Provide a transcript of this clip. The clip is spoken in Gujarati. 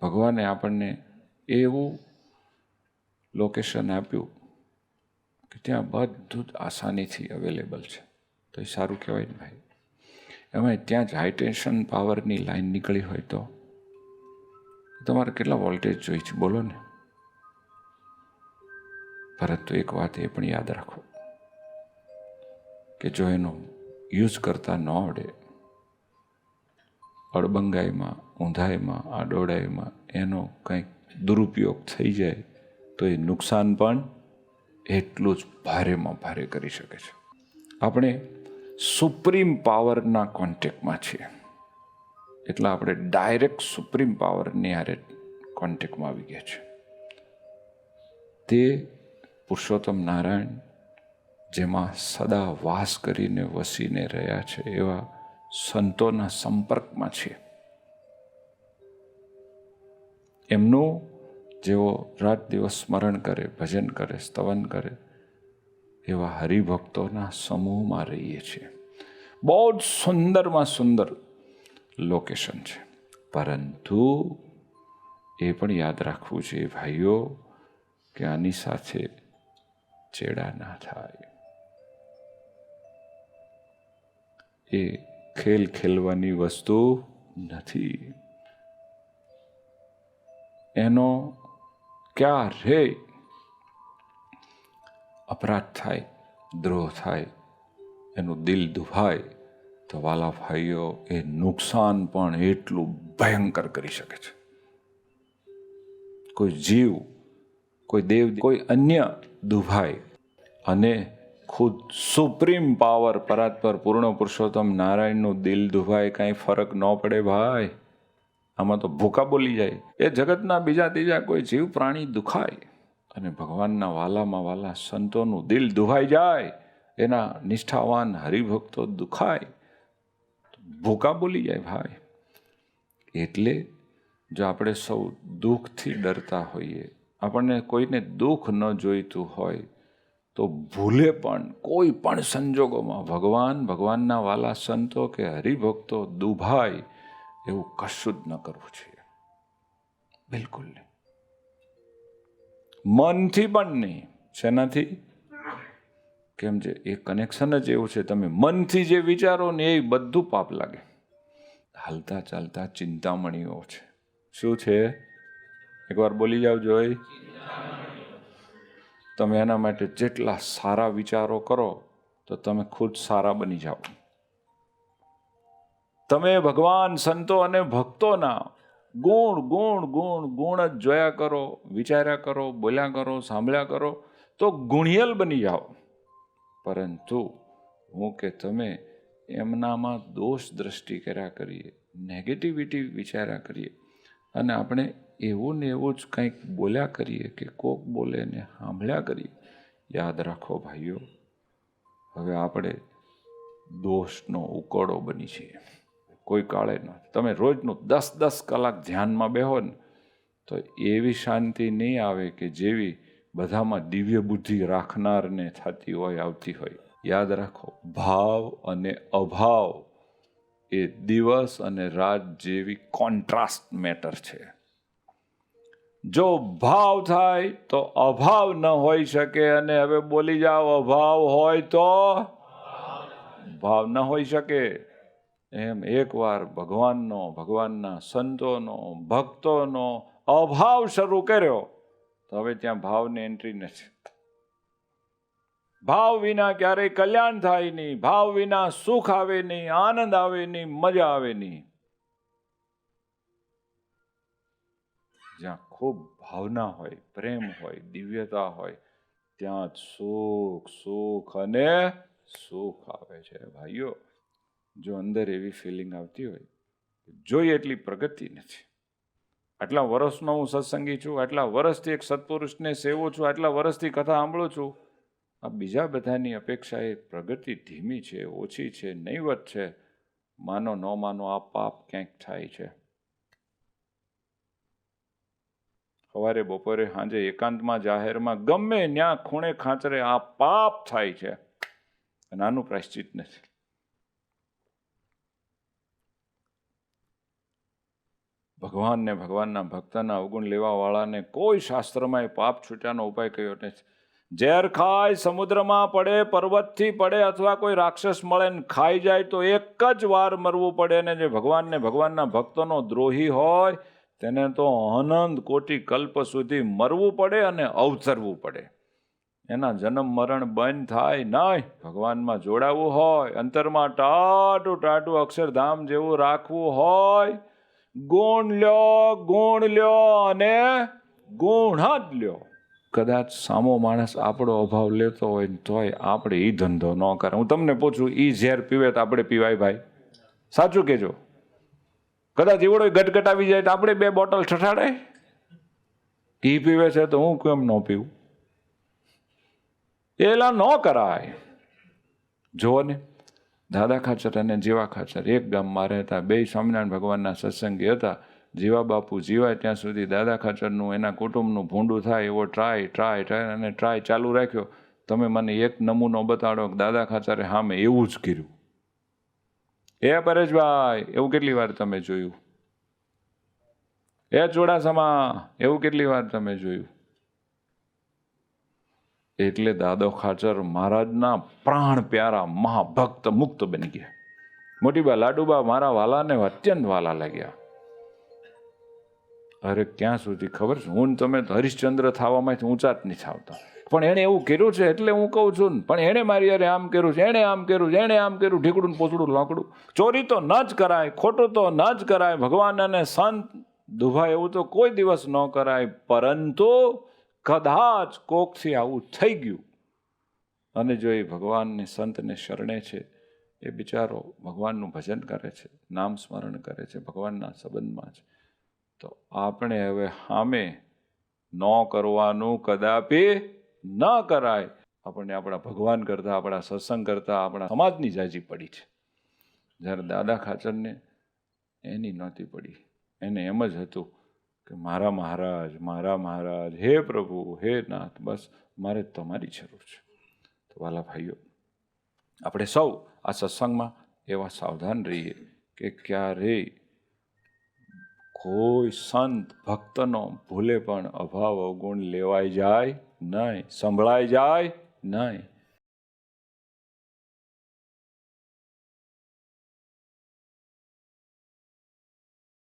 ભગવાને આપણને એવું લોકેશન આપ્યું કે ત્યાં બધું જ આસાનીથી અવેલેબલ છે, તો એ સારું કહેવાય ને ભાઈ. એમાં ત્યાં જ હાઈ ટેન્શન પાવરની લાઈન નીકળી હોય તો તમારે કેટલા વોલ્ટેજ જોઈએ છે બોલો ને. પરંતુ એક વાત એ પણ યાદ રાખો કે જો એનો યુઝ કરતા ન આવડે, અડબંગાઈમાં, ઊંધાઈમાં, આડોડાઈમાં એનો કંઈક દુરુપયોગ થઈ જાય તો એ નુકસાન પણ એટલું જ ભારેમાં ભારે કરી શકે છે. આપણે સુપ્રીમ પાવરના કોન્ટેક્ટમાં છીએ, એટલે આપણે ડાયરેક્ટ સુપ્રીમ પાવરની હારે કોન્ટેક્ટમાં આવી ગયા છે. તે પુરુષોત્તમ નારાયણ જેમાં સદા વાસ કરીને વસીને રહ્યા છે એવા સંતોના સંપર્કમાં છે. એમનું જેઓ રાત દિવસ સ્મરણ કરે, ભજન કરે, સ્તવન કરે એવા હરિભક્તોના સમૂહમાં રહીએ છીએ. બહુ જ સુંદરમાં સુંદર લોકેશન છે, પરંતુ એ પણ યાદ રાખવું છે ભાઈઓ કે આની સાથે ચેડા ના થાય. એ ખેલ ખેલવાની વસ્તુ નથી. એનો ક્યારેય અપરાધ થાય, દ્રોહ થાય, એનું દિલ દુભાય તો વાલા ભાઈઓ એ નુકસાન પણ એટલું ભયંકર કરી શકે છે. કોઈ જીવ, કોઈ દેવ, કોઈ અન્ય દુભાય અને ખુદ સુપ્રીમ પાવર પરાત્પર પૂર્ણ પુરુષોત્તમ નારાયણનું દિલ દુભાય, કાંઈ ફરક ન પડે ભાઈ. આમાં તો ભૂકા બોલી જાય. એ જગતના બીજા ત્રીજા કોઈ જીવ પ્રાણી દુખાય અને ભગવાનના વાલામાં વાલા સંતોનું દિલ દુભાઈ જાય, એના નિષ્ઠાવાન હરિભક્તો દુખાય, ભૂકા બોલી જાય ભાઈ. એટલે જો આપણે સૌ દુઃખથી ડરતા હોઈએ, આપણને કોઈને દુઃખ ન જોઈતું હોય તો ભૂલે પણ કોઈ પણ સંજોગોમાં ભગવાનના વાલા સંતો કે હરિભક્તો દુભાય એવું કશું જ ન કરવું જોઈએ. બિલકુલ નહીં. મનથી પણ નહીં. શેનાથી? કેમ છે એ કનેક્શન જ એવું છે. તમે મનથી જે વિચારો ને એ બધું પાપ લાગે. હાલતા ચાલતા ચિંતામણીઓ છે. શું છે? એકવાર બોલી જાવ જોઈ. તમે એના માટે જેટલા સારા વિચારો કરો તો તમે ખુદ સારા બની જાઓ. તમે ભગવાન, સંતો અને ભક્તોના ગુણ ગુણ ગુણ ગુણ જ જોયા કરો, વિચાર્યા કરો, બોલ્યા કરો, સાંભળ્યા કરો તો ગુણિયલ બની જાઓ. પરંતુ હું કે તમે એમનામાં દોષ દ્રષ્ટિ કર્યા કરીએ, નેગેટિવિટી વિચાર્યા કરીએ અને આપણે એવું ને એવું જ કંઈક બોલ્યા કરીએ કે કોક બોલે ને સાંભળ્યા કરીએ. યાદ રાખો ભાઈઓ, હવે આપણે દોષનો ઉકળો બની છીએ. કોઈ કાળે ન. તમે રોજનું 10-10 કલાક ધ્યાનમાં બેહો ને તો એવી શાંતિ નહીં આવે કે જેવી બધામાં દિવ્ય બુદ્ધિ રાખનારને થતી હોય, આવતી હોય. યાદ રાખો, ભાવ અને અભાવ એ દિવસ અને રાત જેવી કોન્ટ્રાસ્ટ મેટર છે. જો ભાવ થાય તો અભાવ ન હોઈ શકે. અને હવે બોલી જાઓ, અભાવ હોય તો ભાવ ન હોઈ શકે. એમ એકવાર ભગવાનનો, ભગવાનના સંતોનો, ભક્તોનો અભાવ શરૂ કર્યો તો હવે ત્યાં ભાવની એન્ટ્રી નથી. ભાવ વિના ક્યારેય કલ્યાણ થાય નહીં. ભાવ વિના સુખ આવે નહીં, આનંદ આવે નહીં, મજા આવે નહીં. જ્યાં ખૂબ ભાવના હોય, પ્રેમ હોય, દિવ્યતા હોય ત્યાં જ સુખ સુખ અને સુખ આવે છે ભાઈઓ. જો અંદર એવી ફિલિંગ આવતી હોય જોઈએ એટલી પ્રગતિ નથી. આટલા વર્ષનો હું સત્સંગી છું, આટલા વર્ષથી એક સત્પુરુષને સેવું છું, આટલા વર્ષથી કથા સાંભળું છું, આ બીજા બધાની અપેક્ષા એ પ્રગતિ ધીમી છે, ઓછી છે, નહીવત છે. માનો ન માનો આ પાપ ક્યાંક થાય છે. સવારે, બપોરે, સાંજે, એકાંતમાં, જાહેરમાં, ગમે ત્યાં ખૂણે ખાંચરે આ પાપ થાય છે અને આનું પ્રાયશ્ચિત નથી. ભગવાનને, ભગવાનના ભક્તના અવગુણ લેવાવાળાને કોઈ શાસ્ત્રમાં એ પાપ છૂટ્યાનો ઉપાય કયો નથી. ઝેર ખાય, સમુદ્રમાં પડે, પર્વતથી પડે, અથવા કોઈ રાક્ષસ મળે ને ખાઈ જાય તો એક જ વાર મરવું પડે. અને જે ભગવાનને, ભગવાનના ભક્તોનો દ્રોહી હોય તેને તો અનંત કોટી કલ્પ સુધી મરવું પડે અને અવતરવું પડે. એના જન્મ મરણ બંધ થાય નહીં. ભગવાનમાં જોડાવું હોય, અંતરમાં ટાટું ટાટું અક્ષરધામ જેવું રાખવું હોય, ગુણ લ્યો અને ગુણ જ લ્યો. કદાચ સામો માણસ આપણો અભાવ લેતો હોય તોય આપણે એ ધંધો ન કરે. હું તમને પૂછું, એ ઝેર પીવે તો આપણે પીવાય ભાઈ? સાચું કેજો. કદાચ એવડો ગટગટ આવી જાય તો આપણે 2 બોટલ ઠઠાડાય? એ પીવે છે તો હું કેમ ન પીવું? એલા ન કરાય. જુઓ ને, દાદા ખાચર અને જીવા ખાચર એક ગામમાં રહેતા, 2 સ્વામિનારાયણ ભગવાનના સત્સંગી હતા. જીવા બાપુ જીવાય ત્યાં સુધી દાદા ખાચરનું, એના કુટુંબનું ભૂંડું થાય એવો ટ્રાય ચાલુ રાખ્યો. તમે મને એક નમૂનો બતાડો દાદા ખાચરે સામે એવું જ કર્યું. એ પરેશભાઈ, એવું કેટલી વાર તમે જોયું? એ ચોડાસમા, એવું કેટલી વાર તમે જોયું? એટલે દાદો ખાચર મહારાજના પ્રાણ પ્યારા મહાભક્ત મુક્ત બની ગયા. મોટીબા લાડુબા મારા વાલાને અત્યંત વાલા લાગ્યા. અરે ક્યાં સુધી ખબર છે, હું તમે હરિશ્ચંદ્ર થવામાંથી ઊંચા જ નહીં થાવતા, પણ એણે એવું કર્યું છે એટલે હું કહું છું ને. પણ એણે મારી યારે આમ કર્યું છે, એણે આમ કર્યું છે, એણે આમ કર્યું, ઢીકડું પોચડું લાકડું. ચોરી તો ન જ કરાય, ખોટું તો ન જ કરાય, ભગવાન અને સંત દુભાય એવું તો કોઈ દિવસ ન કરાય. પરંતુ કદાચ કોકથી આવું થઈ ગયું અને જો એ ભગવાનને સંતને શરણે છે, એ બિચારો ભગવાનનું ભજન કરે છે, નામ સ્મરણ કરે છે, ભગવાનના સંબંધમાં છે, તો આપણે હવે સામે ન કરવાનું કદાપી ન કરાય. આપણને આપણા ભગવાન કરતાં, આપણા સત્સંગ કરતાં આપણા સમાજની જાજી પડી છે. જ્યારે દાદા ખાચરને એની નહોતી પડી. એને એમ જ હતું કે મારા મહારાજ, હે પ્રભુ, હે નાથ, બસ મારે તમારી જરૂર છે. તો વાલા ભાઈઓ, આપણે સૌ આ સત્સંગમાં એવા સાવધાન રહીએ કે ક્યારેય કોઈ સંત ભક્તનો ભૂલે પણ અભાવ અવગુણ લેવાઈ જાય નહીં, સંભળાઈ જાય નહીં.